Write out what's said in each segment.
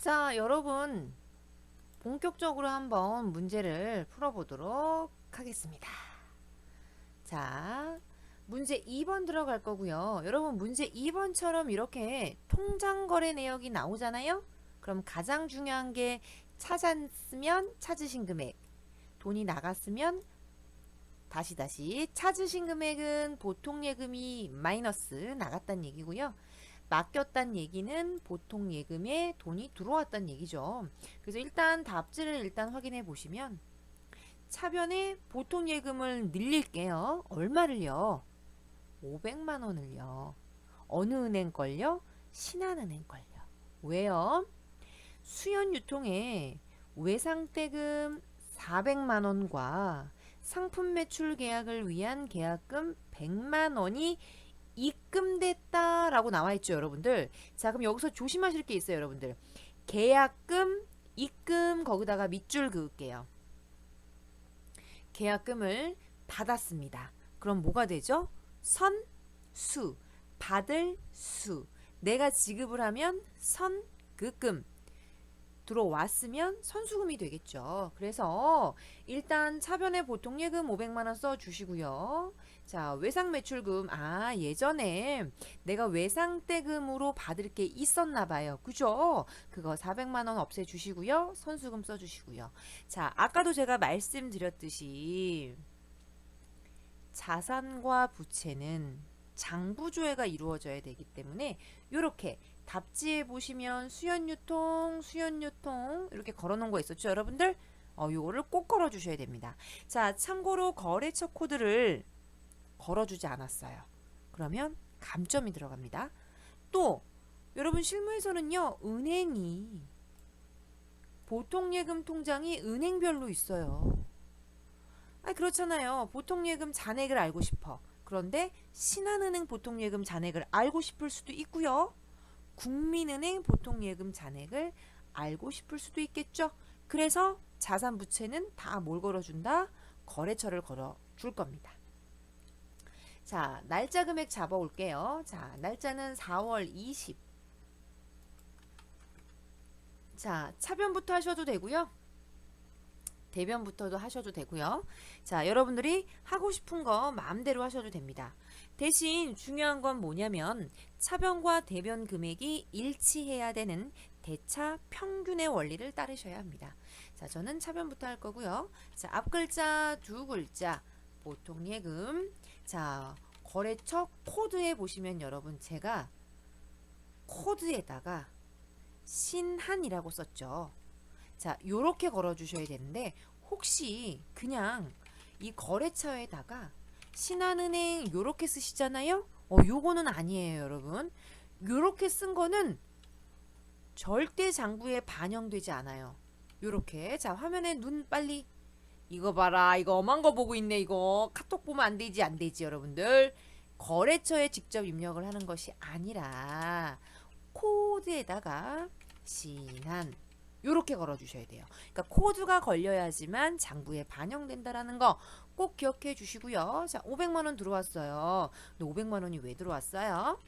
자, 여러분, 본격적으로 한번 문제를 풀어보도록 하겠습니다. 자, 문제 2번 들어갈 거고요. 여러분, 문제 2번처럼 이렇게 통장 거래 내역이 나오잖아요? 그럼 가장 중요한 게 찾았으면 찾으신 금액, 돈이 나갔으면 다시 찾으신 금액은 보통 예금이 마이너스 나갔다는 얘기고요. 맡겼단 얘기는 보통 예금에 돈이 들어왔단 얘기죠. 그래서 일단 답지를 확인해 보시면 차변에 보통 예금을 늘릴게요. 얼마를요? 500만 원을요. 어느 은행 걸요? 신한은행 걸요. 왜요? 수연 유통에 외상대금 400만 원과 상품 매출 계약을 위한 계약금 100만 원이 입금됐다라고 나와 있죠, 여러분들. 자, 그럼 여기서 조심하실 게 있어요, 여러분들. 계약금, 입금 거기다가 밑줄 그을게요. 계약금을 받았습니다. 그럼 뭐가 되죠? 선수, 받을 수. 내가 지급을 하면 선급금. 들어왔으면 선수금이 되겠죠. 그래서 일단 차변에 보통 예금 500만 원 써주시고요. 자, 외상 매출금. 예전에 내가 외상대금으로 받을 게 있었나 봐요. 그죠? 그거 400만 원 없애주시고요. 선수금 써주시고요. 자, 아까도 제가 말씀드렸듯이 자산과 부채는 장부조회가 이루어져야 되기 때문에 이렇게 답지에 보시면 수연유통 이렇게 걸어놓은 거 있었죠, 여러분들? 요거를 꼭 걸어주셔야 됩니다. 자, 참고로 거래처 코드를 걸어주지 않았어요. 그러면 감점이 들어갑니다. 또 여러분 실무에서는요, 은행이 보통예금 통장이 은행별로 있어요. 그렇잖아요. 보통예금 잔액을 알고 싶어. 그런데 신한은행 보통예금 잔액을 알고 싶을 수도 있고요. 국민은행 보통예금 잔액을 알고 싶을 수도 있겠죠. 그래서 자산부채는 다 뭘 걸어준다? 거래처를 걸어줄 겁니다. 자, 날짜 금액 잡아올게요. 자, 날짜는 4월 20. 자, 차변부터 하셔도 되고요. 대변부터도 하셔도 되고요. 자, 여러분들이 하고 싶은 거 마음대로 하셔도 됩니다. 대신 중요한 건 뭐냐면 차변과 대변 금액이 일치해야 되는 대차 평균의 원리를 따르셔야 합니다. 자, 저는 차변부터 할 거고요. 자, 앞 글자 두 글자 보통 예금. 자, 거래처 코드에 보시면 여러분 제가 코드에다가 신한이라고 썼죠. 자, 요렇게 걸어 주셔야 되는데 혹시 그냥 이 거래처에다가 신한은행 요렇게 쓰시잖아요. 요거는 아니에요, 여러분. 요렇게 쓴 거는 절대 장부에 반영되지 않아요. 요렇게. 자, 화면에 눈 빨리. 이거 봐라. 이거 엄한 거 보고 있네. 이거 카톡 보면 안 되지, 여러분들. 거래처에 직접 입력을 하는 것이 아니라 코드에다가 신한 요렇게 걸어주셔야 돼요. 그러니까 코드가 걸려야지만 장부에 반영된다라는 거 꼭 기억해 주시고요. 자, 500만 원 들어왔어요. 근데 500만 원이 왜 들어왔어요?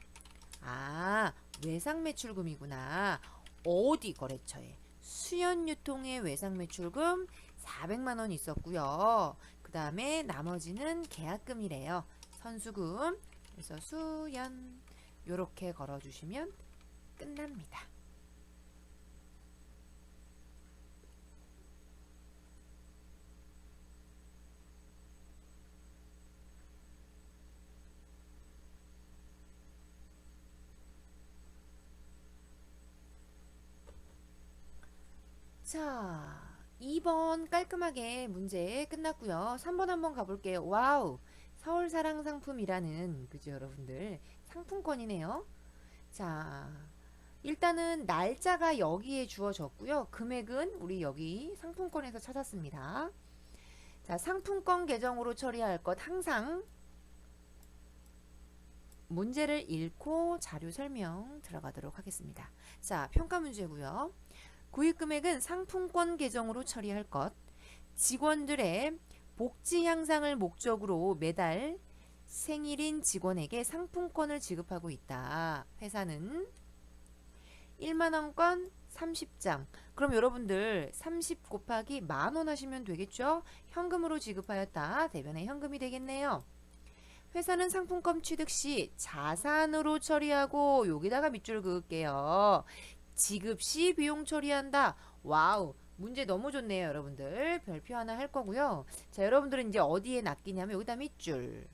외상 매출금이구나. 어디 거래처에? 수연유통의 외상 매출금 400만 원 있었고요. 그 다음에 나머지는 계약금이래요. 선수금. 그래서 수연 요렇게 걸어주시면 끝납니다. 자, 2번 깔끔하게 문제 끝났고요. 3번 한번 가볼게요. 와우, 서울사랑상품이라는 그죠, 여러분들 상품권이네요. 자, 일단은 날짜가 여기에 주어졌고요. 금액은 우리 여기 상품권에서 찾았습니다. 자, 상품권 계정으로 처리할 것 항상 문제를 읽고 자료 설명 들어가도록 하겠습니다. 자, 평가 문제고요. 구입 금액은 상품권 계정으로 처리할 것. 직원들의 복지 향상을 목적으로 매달 생일인 직원에게 상품권을 지급하고 있다. 회사는 1만원권 30장. 그럼 여러분들 30 곱하기 10,000원 하시면 되겠죠? 현금으로 지급하였다. 대변에 현금이 되겠네요. 회사는 상품권 취득 시 자산으로 처리하고 여기다가 밑줄 그을게요. 지급 시 비용 처리한다. 와우. 문제 너무 좋네요, 여러분들. 별표 하나 할 거고요. 자, 여러분들은 이제 어디에 낚이냐면 여기다 밑줄.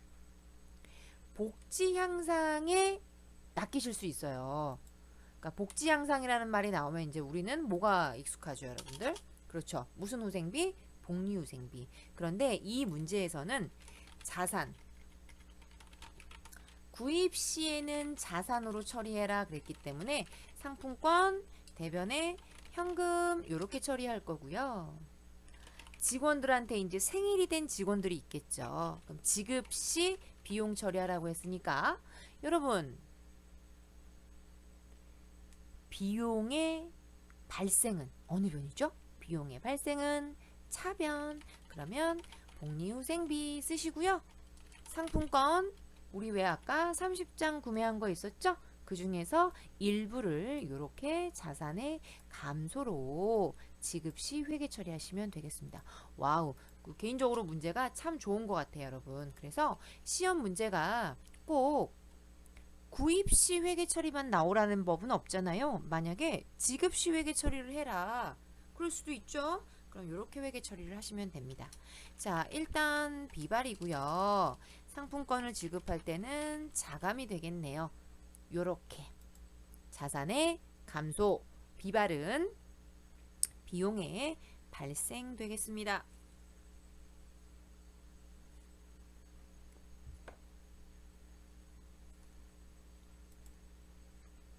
복지 향상에 낚이실 수 있어요. 그러니까 복지 향상이라는 말이 나오면 이제 우리는 뭐가 익숙하죠, 여러분들? 그렇죠. 무슨 후생비? 복리후생비. 그런데 이 문제에서는 자산, 구입 시에는 자산으로 처리해라 그랬기 때문에 상품권, 대변에 현금 이렇게 처리할 거고요. 직원들한테 이제 생일이 된 직원들이 있겠죠. 그럼 지급 시 비용 처리하라고 했으니까 여러분 비용의 발생은 어느 변이죠? 비용의 발생은 차변. 그러면 복리후생비 쓰시고요. 상품권 우리 왜 아까 30장 구매한 거 있었죠? 그 중에서 일부를 이렇게 자산의 감소로 지급 시 회계 처리하시면 되겠습니다. 와우, 개인적으로 문제가 참 좋은 것 같아요, 여러분. 그래서 시험 문제가 꼭 구입 시 회계 처리만 나오라는 법은 없잖아요. 만약에 지급 시 회계 처리를 해라. 그럴 수도 있죠. 그럼 이렇게 회계 처리를 하시면 됩니다. 자, 일단 비발이고요. 상품권을 지급할 때는 자감이 되겠네요. 요렇게 자산의 감소, 비발은 비용에 발생되겠습니다.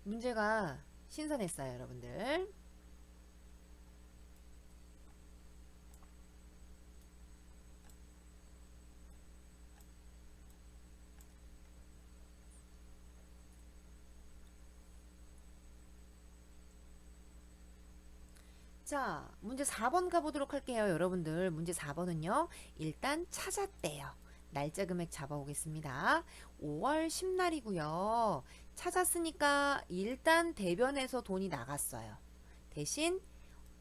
문제가 신선했어요, 여러분들. 자, 문제 4번 가보도록 할게요, 여러분들. 문제 4번은요, 일단 찾았대요. 날짜 금액 잡아오겠습니다. 5월 10날이고요. 찾았으니까 일단 대변에서 돈이 나갔어요. 대신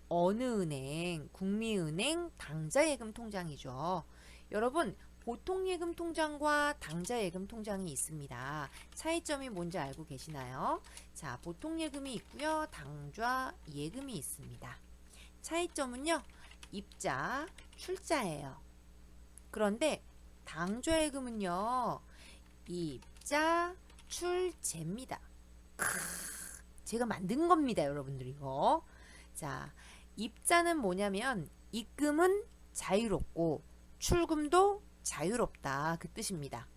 어느 은행, 국미은행 당자예금 통장이죠. 여러분, 보통예금 통장과 당자예금 통장이 있습니다. 차이점이 뭔지 알고 계시나요? 자, 보통예금이 있고요. 당좌예금이 있습니다. 차이점은요, 입자, 출자예요. 그런데 당좌예금은요, 입자, 출제입니다. 제가 만든 겁니다, 여러분들 이거. 자, 입자는 뭐냐면 입금은 자유롭고 출금도 자유롭다 그 뜻입니다.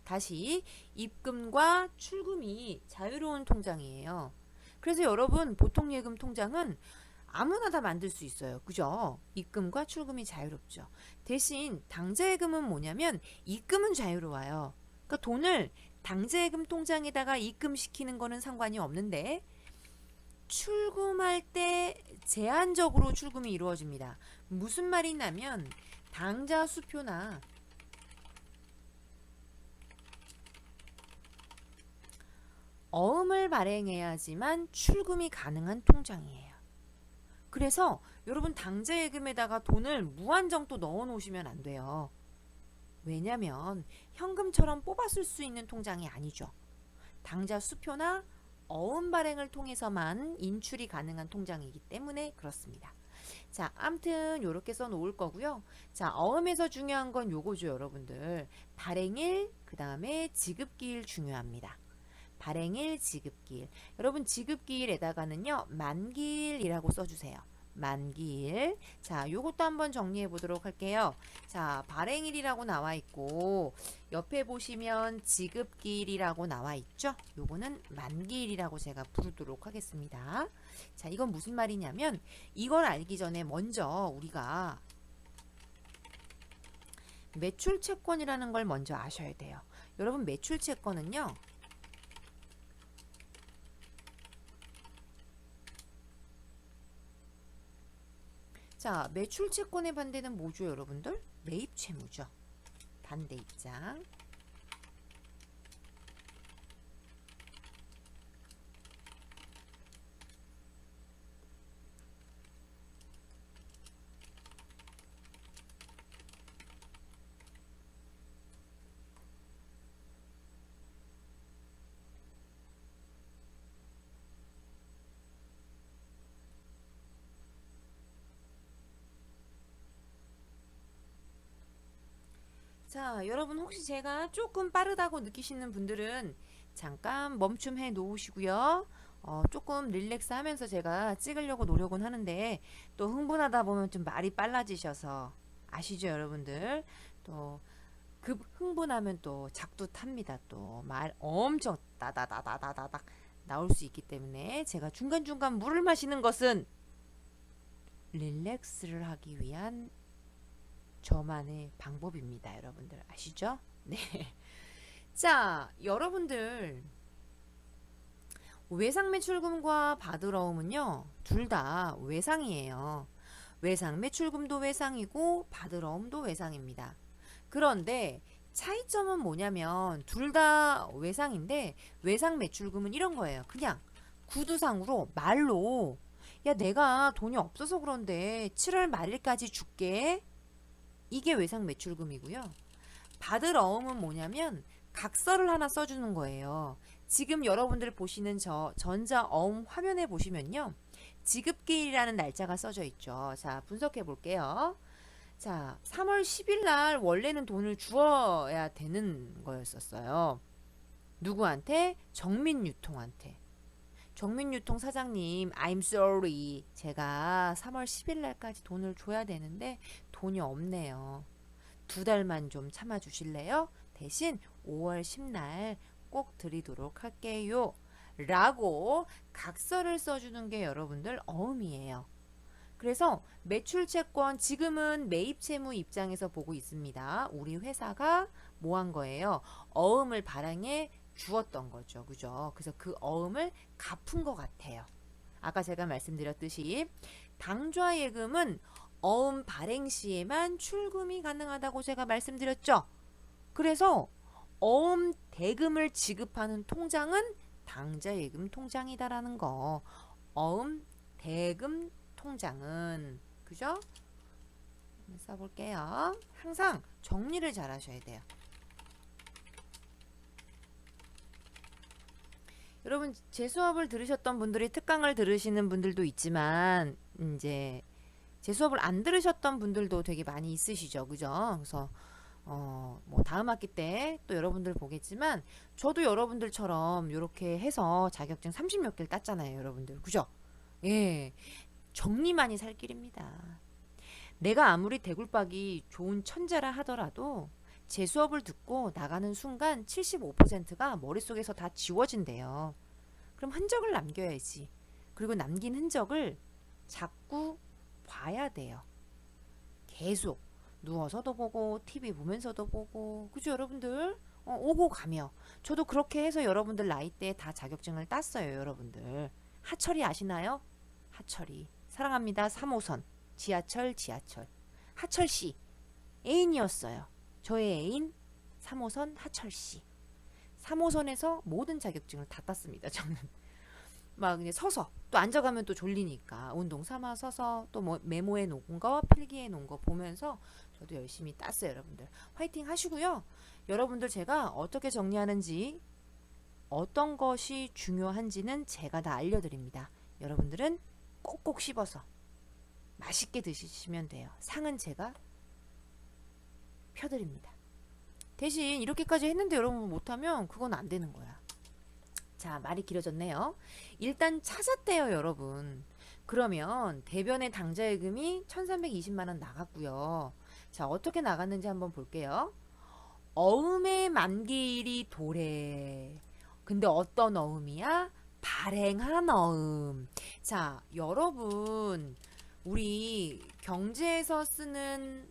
다시 입금과 출금이 자유로운 통장이에요. 그래서 여러분 보통예금 통장은 아무나 다 만들 수 있어요. 그죠? 입금과 출금이 자유롭죠. 대신 당좌예금은 뭐냐면 입금은 자유로워요. 그러니까 돈을 당좌예금 통장에다가 입금시키는 거는 상관이 없는데 출금할 때 제한적으로 출금이 이루어집니다. 무슨 말이냐면 당좌 수표나 어음을 발행해야지만 출금이 가능한 통장이에요. 그래서 여러분 당좌예금에다가 돈을 무한정 또 넣어 놓으시면 안 돼요. 왜냐면 현금처럼 뽑아 쓸 수 있는 통장이 아니죠. 당좌 수표나 어음 발행을 통해서만 인출이 가능한 통장이기 때문에 그렇습니다. 자, 암튼 요렇게 써 놓을 거고요. 자, 어음에서 중요한 건 요거죠, 여러분들. 발행일, 그 다음에 지급기일 중요합니다. 발행일, 지급기일. 여러분 지급기일에다가는요, 만기일이라고 써주세요. 만기일. 자, 요것도 한번 정리해 보도록 할게요. 자, 발행일이라고 나와 있고 옆에 보시면 지급기일이라고 나와 있죠. 요거는 만기일이라고 제가 부르도록 하겠습니다. 자, 이건 무슨 말이냐면 이걸 알기 전에 먼저 우리가 매출채권이라는 걸 먼저 아셔야 돼요. 여러분 매출채권은요, 자, 매출채권의 반대는 뭐죠, 여러분들? 매입채무죠. 반대 입장. 자, 여러분 혹시 제가 조금 빠르다고 느끼시는 분들은 잠깐 멈춤해 놓으시고요. 조금 릴렉스 하면서 제가 찍으려고 노력은 하는데 또 흥분하다 보면 좀 말이 빨라지셔서 아시죠, 여러분들? 또 급 흥분하면 또 작두 탑니다. 또 말 엄청 따다다다다다닥 나올 수 있기 때문에 제가 중간중간 물을 마시는 것은 릴렉스를 하기 위한 저만의 방법입니다. 여러분들 아시죠? 네. 자, 여러분들 외상 매출금과 받으러움은요, 둘 다 외상이에요. 외상 매출금도 외상이고 받으러움도 외상입니다. 그런데 차이점은 뭐냐면 둘 다 외상인데 외상 매출금은 이런 거예요. 그냥 구두상으로 말로 야 내가 돈이 없어서 그런데 7월 말일까지 줄게. 이게 외상 매출금이고요. 받을 어음은 뭐냐면 각서를 하나 써주는 거예요. 지금 여러분들 보시는 저 전자 어음 화면에 보시면요. 지급기일이라는 날짜가 써져 있죠. 자, 분석해 볼게요. 자, 3월 10일 날 원래는 돈을 주어야 되는 거였었어요. 누구한테? 정민유통한테. 정민유통 사장님, I'm sorry. 제가 3월 10일 날까지 돈을 줘야 되는데 돈이 없네요. 2달만 좀 참아 주실래요? 대신 5월 10날 꼭 드리도록 할게요. 라고 각서를 써주는 게 여러분들 어음이에요. 그래서 매출채권 지금은 매입채무 입장에서 보고 있습니다. 우리 회사가 뭐 한 거예요? 어음을 발행해 주었던 거죠. 그죠? 그래서 그 어음을 갚은 것 같아요. 아까 제가 말씀드렸듯이 당좌 예금은 어음 발행 시에만 출금이 가능하다고 제가 말씀드렸죠. 그래서 어음 대금을 지급하는 통장은 당좌 예금 통장이다라는 거. 어음 대금 통장은 그죠? 써볼게요. 항상 정리를 잘 하셔야 돼요. 여러분 제 수업을 들으셨던 분들이 특강을 들으시는 분들도 있지만 이제 제 수업을 안 들으셨던 분들도 되게 많이 있으시죠. 그죠? 그래서 뭐 다음 학기 때 또 여러분들 보겠지만 저도 여러분들처럼 이렇게 해서 자격증 30몇 개를 땄잖아요. 여러분들. 그죠? 예. 정리만이 살 길입니다. 내가 아무리 대굴박이 좋은 천재라 하더라도 제 수업을 듣고 나가는 순간 75%가 머릿속에서 다 지워진대요. 그럼 흔적을 남겨야지. 그리고 남긴 흔적을 자꾸 봐야 돼요. 계속 누워서도 보고 TV 보면서도 보고 그죠 여러분들? 오고 가며 저도 그렇게 해서 여러분들 나이 때 다 자격증을 땄어요. 여러분들 하철이 아시나요? 하철이 사랑합니다. 3호선 지하철 하철씨 애인이었어요. 저의 애인 3호선 하철씨. 3호선에서 모든 자격증을 다 땄습니다. 저는 막 그냥 서서 또 앉아가면 또 졸리니까 운동 삼아 서서 또 뭐 메모해 놓은 거 필기해 놓은 거 보면서 저도 열심히 땄어요. 여러분들 화이팅 하시고요. 여러분들 제가 어떻게 정리하는지 어떤 것이 중요한지는 제가 다 알려드립니다. 여러분들은 꼭꼭 씹어서 맛있게 드시면 돼요. 상은 제가 펴드립니다. 대신 이렇게까지 했는데 여러분 못하면 그건 안 되는 거야. 자, 말이 길어졌네요. 일단 찾았대요, 여러분. 그러면 대변의 당좌예금이 1320만원 나갔고요. 자, 어떻게 나갔는지 한번 볼게요. 어음의 만기일이 도래. 근데 어떤 어음이야? 발행한 어음. 자, 여러분 우리 경제에서 쓰는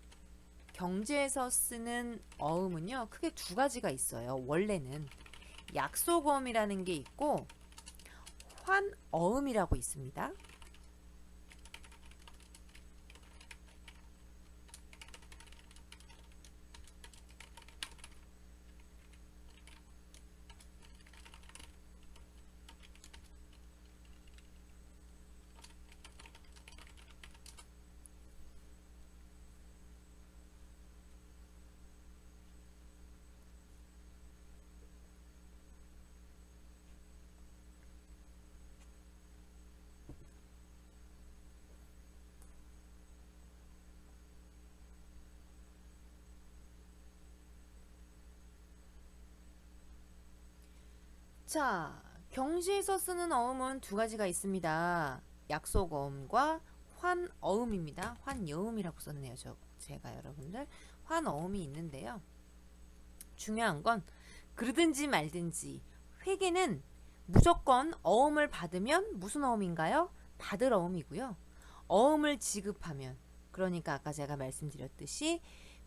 어음은요. 크게 두 가지가 있어요. 원래는 약속어음이라는 게 있고 환어음이라고 있습니다. 자, 경시에서 쓰는 어음은 두 가지가 있습니다. 약속어음과 환어음입니다. 환여음이라고 썼네요. 제가 여러분들 환어음이 있는데요. 중요한 건 그러든지 말든지 회계는 무조건 어음을 받으면 무슨 어음인가요? 받을 어음이고요. 어음을 지급하면, 그러니까 아까 제가 말씀드렸듯이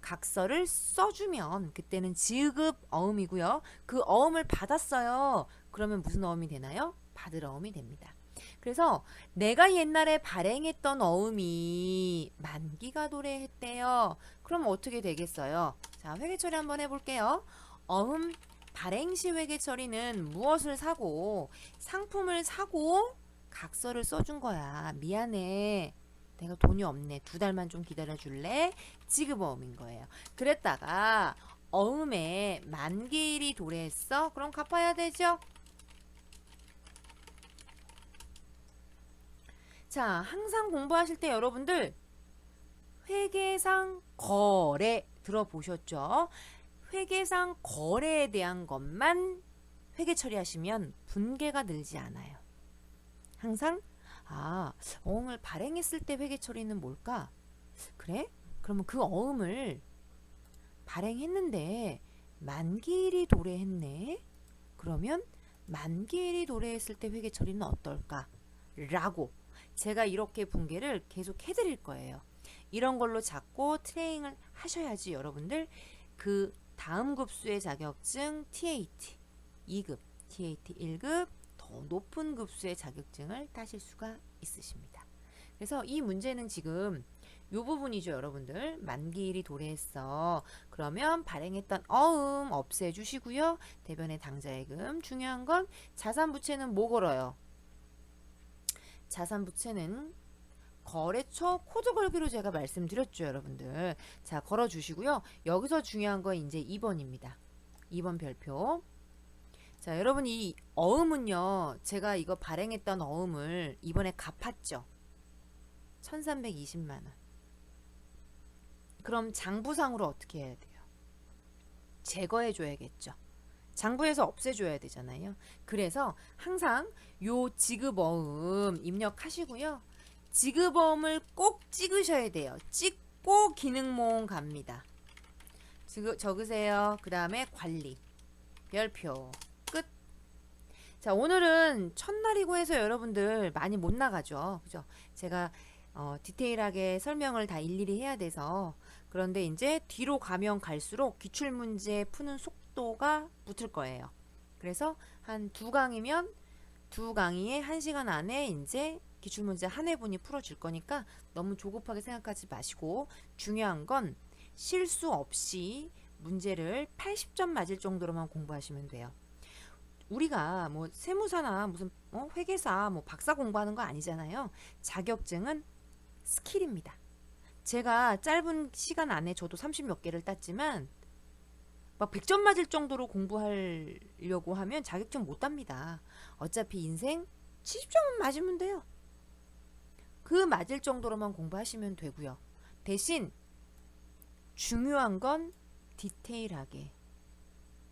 각서를 써주면 그때는 지급 어음이고요. 그 어음을 받았어요. 그러면 무슨 어음이 되나요? 받을 어음이 됩니다. 그래서 내가 옛날에 발행했던 어음이 만기가 도래했대요. 그럼 어떻게 되겠어요? 자, 회계 처리 한번 해볼게요. 어음 발행시 회계 처리는 무엇을 사고 상품을 사고 각서를 써준 거야. 미안해. 내가 돈이 없네. 2달만 좀 기다려줄래? 지급어음인 거예요. 그랬다가 어음에 만기일이 도래했어? 그럼 갚아야 되죠? 자, 항상 공부하실 때 여러분들 회계상 거래 들어보셨죠? 회계상 거래에 대한 것만 회계 처리하시면 분계가 늘지 않아요. 항상 어음을 발행했을 때 회계 처리는 뭘까? 그래? 그러면 그 어음을 발행했는데 만기일이 도래했네? 그러면 만기일이 도래했을 때 회계 처리는 어떨까? 라고 제가 이렇게 분계를 계속 해드릴 거예요. 이런 걸로 자꾸 트레이닝을 하셔야지 여러분들 그 다음 급수의 자격증 TAT 2급, TAT 1급 더 높은 급수의 자격증을 따실 수가 있으십니다. 그래서 이 문제는 지금 요 부분이죠 여러분들. 만기일이 도래했어. 그러면 발행했던 어음 없애주시고요. 대변의 당좌예금. 중요한 건 자산부채는 뭐 걸어요? 자산부채는 거래처 코드 걸기로 제가 말씀드렸죠 여러분들. 자, 걸어주시고요. 여기서 중요한 건 이제 2번입니다. 2번 별표. 자, 여러분 이 어음은요. 제가 이거 발행했던 어음을 이번에 갚았죠. 1320만원. 그럼 장부상으로 어떻게 해야 돼요? 제거해 줘야겠죠. 장부에서 없애줘야 되잖아요. 그래서 항상 요 지급어음 입력하시고요. 지급어음을 꼭 찍으셔야 돼요. 찍고 기능모음 갑니다. 적으세요. 그 다음에 관리 별표 끝. 자, 오늘은 첫날이고 해서 여러분들 많이 못 나가죠. 그죠? 제가 디테일하게 설명을 다 일일이 해야 돼서. 그런데 이제 뒤로 가면 갈수록 기출문제 푸는 속도가 붙을 거예요. 그래서 한 2강이면 2강의에 1시간 안에 이제 기출문제 한 회분이 풀어질 거니까 너무 조급하게 생각하지 마시고, 중요한 건 실수 없이 문제를 80점 맞을 정도로만 공부하시면 돼요. 우리가 뭐 세무사나 무슨 회계사 뭐 박사 공부하는 거 아니잖아요. 자격증은 스킬입니다. 제가 짧은 시간 안에 저도 30몇 개를 땄지만 막 100점 맞을 정도로 공부하려고 하면 자격증 못 땁니다. 어차피 인생 70점은 맞으면 돼요. 그 맞을 정도로만 공부하시면 되고요. 대신 중요한 건 디테일하게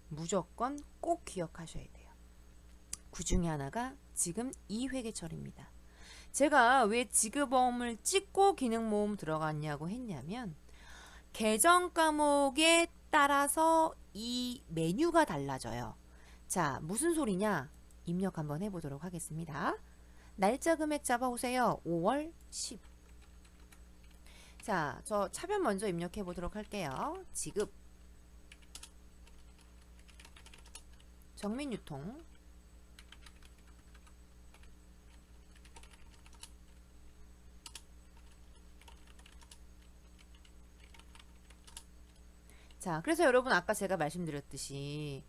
무조건 꼭 기억하셔야 돼요. 그 중에 하나가 지금 이 회계처리입니다. 제가 왜 지급어음을 찍고 기능모음 들어갔냐고 했냐면 계정 과목에 따라서 이 메뉴가 달라져요. 자, 무슨 소리냐? 입력 한번 해보도록 하겠습니다. 날짜 금액 잡아오세요. 5월 10. 자, 저 차변 먼저 입력해 보도록 할게요. 지급 정밀유통 자, 그래서 여러분 아까 제가 말씀드렸듯이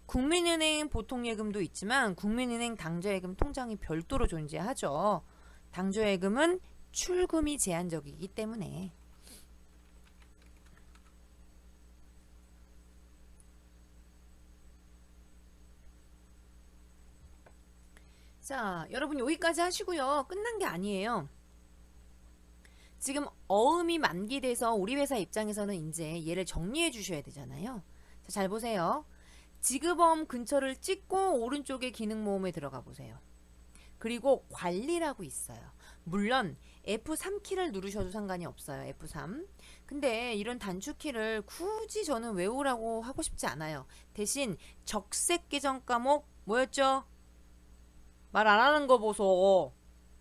국민은행 보통예금도 있지만 국민은행 당좌예금 통장이 별도로 존재하죠. 당좌예금은 출금이 제한적이기 때문에. 자, 여러분 여기까지 하시고요. 끝난 게 아니에요. 지금 어음이 만기돼서 우리 회사 입장에서는 이제 얘를 정리해 주셔야 되잖아요. 자, 잘 보세요. 지그범 근처를 찍고 오른쪽에 기능 모음에 들어가 보세요. 그리고 관리라고 있어요. 물론 F3키를 누르셔도 상관이 없어요. F3. 근데 이런 단축키를 굳이 저는 외우라고 하고 싶지 않아요. 대신 적색 계정 과목 뭐였죠? 말 안 하는 거 보소.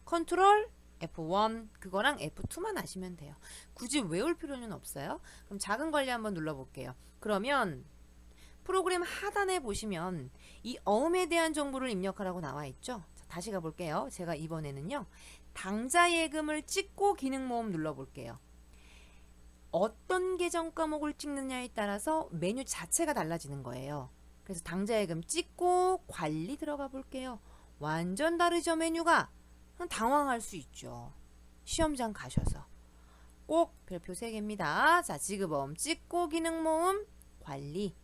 컨트롤 F1 그거랑 F2만 아시면 돼요. 굳이 외울 필요는 없어요. 그럼 작은 관리 한번 눌러볼게요. 그러면 프로그램 하단에 보시면 이 어음에 대한 정보를 입력하라고 나와 있죠. 자, 다시 가볼게요. 제가 이번에는요. 당자 예금을 찍고 기능 모음 눌러볼게요. 어떤 계정 과목을 찍느냐에 따라서 메뉴 자체가 달라지는 거예요. 그래서 당자 예금 찍고 관리 들어가 볼게요. 완전 다르죠 메뉴가. 당황할 수 있죠. 시험장 가셔서. 꼭 별표 3개입니다. 자, 지그범 찍고 기능 모음 관리.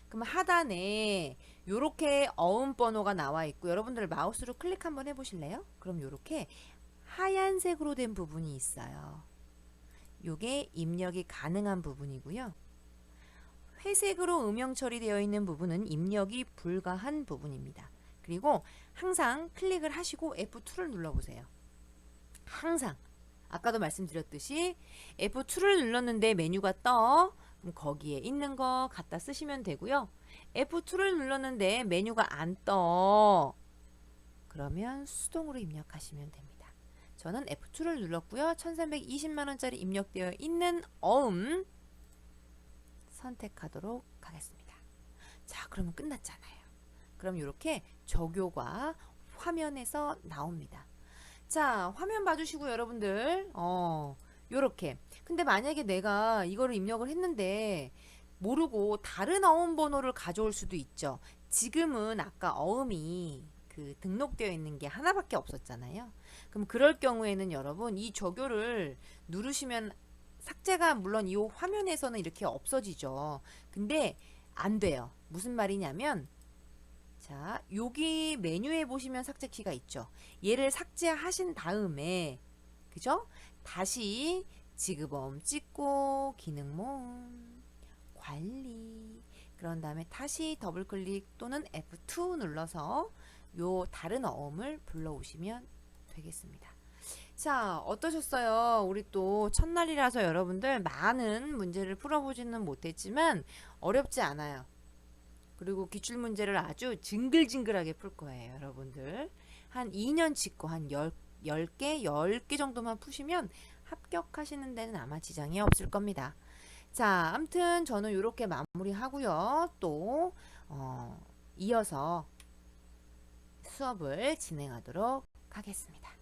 그럼 하단에 요렇게 어음 번호가 나와 있고 여러분들 마우스로 클릭 한번 해보실래요? 그럼 요렇게 하얀색으로 된 부분이 있어요. 요게 입력이 가능한 부분이고요. 회색으로 음영 처리되어 있는 부분은 입력이 불가한 부분입니다. 그리고 항상 클릭을 하시고 F2를 눌러보세요. 항상 아까도 말씀드렸듯이 F2를 눌렀는데 메뉴가 떠. 그럼 거기에 있는 거 갖다 쓰시면 되고요. F2를 눌렀는데 메뉴가 안 떠. 그러면 수동으로 입력하시면 됩니다. 저는 F2를 눌렀고요. 1320만원짜리 입력되어 있는 어음 선택하도록 하겠습니다. 자, 그러면 끝났잖아요. 그럼 이렇게 조교가 화면에서 나옵니다. 자, 화면 봐주시고 여러분들 요렇게. 근데 만약에 내가 이거를 입력을 했는데 모르고 다른 어음 번호를 가져올 수도 있죠. 지금은 아까 어음이 그 등록되어 있는 게 하나밖에 없었잖아요. 그럼 그럴 경우에는 여러분 이 조교를 누르시면 삭제가 물론 이 화면에서는 이렇게 없어지죠. 근데 안 돼요. 무슨 말이냐면 자, 여기 메뉴에 보시면 삭제키가 있죠. 얘를 삭제하신 다음에 그죠? 다시 지그범 찍고 기능 모음 관리 그런 다음에 다시 더블클릭 또는 F2 눌러서 요 다른 어음을 불러오시면 되겠습니다. 자, 어떠셨어요? 우리 또 첫날이라서 여러분들 많은 문제를 풀어보지는 못했지만 어렵지 않아요. 그리고 기출문제를 아주 징글징글하게 풀 거예요, 여러분들. 한 2년치 거 한 10개 정도만 푸시면 합격하시는 데는 아마 지장이 없을 겁니다. 자, 아무튼 저는 이렇게 마무리하고요. 또 이어서 수업을 진행하도록 하겠습니다.